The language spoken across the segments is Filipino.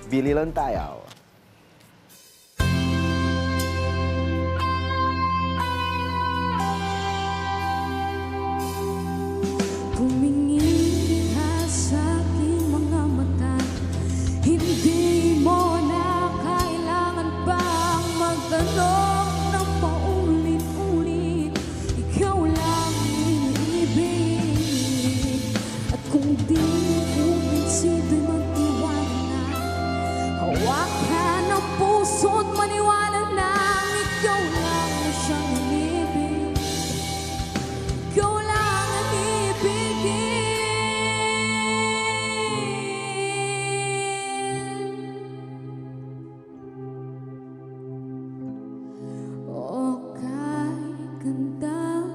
Billy Lantayaw. Tumingin ka sa aking mga mata, hindi mo na kailangan pang magtanong ng paulit-ulit. Ikaw lang iniibig. At kung di kumbinsido'y magtiwala na, hawakan ang puso't maniwala na ikaw lang na siyang inibig. Ikaw lang ang ibigin. O kay gandang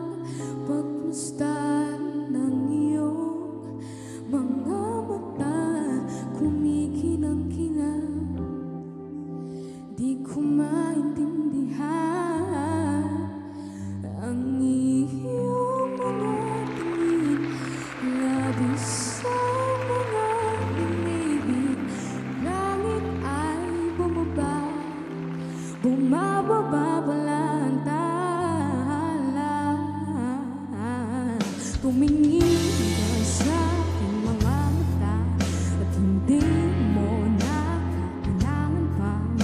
pagmustan ng iyong mga mata, kumikinang-kinang, di ko maintindihan ang iyong mga tingin, labis sa mga inibig. Langit ay bumaba, bumababa balantala. Tumingin ka sa aking mga mata, at hindi mo na kailangan pang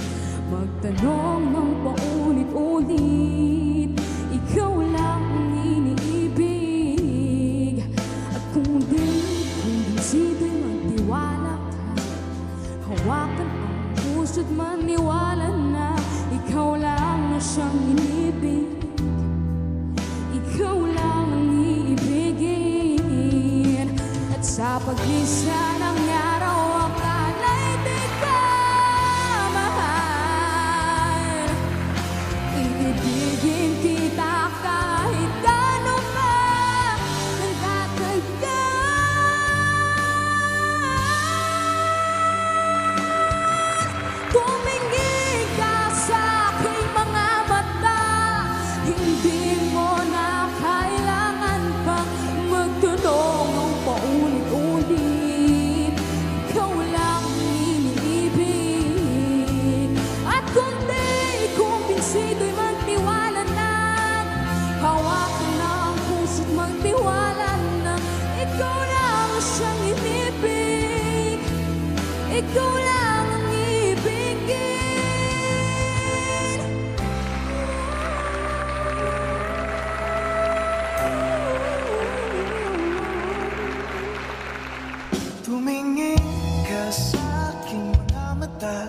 magtanong ng paulit-ulit. Ikaw lang ang iniibig. At kung di kumbinsido'y magtiwala ka, hawakan ang puso't maniwala na ikaw lang na siyang inibig. Ikaw lang ang iibigin. At sa paglisa ng araw, akala'y di ka mahal. Ibibigin kita kahit gaano pa ang tatagal. Tumingin ka sa aking mga mata, hindi mo na kailangan pang magtanong ng paulit-ulit. Ikaw lang ang iniibig. At kung di kumbinsido'y magtiwala na, hawakan na ang puso't magtiwala na ikaw lang ang siyang inibig. Ikaw lang ang ibigin. Tumingin ka sa aking mga mata,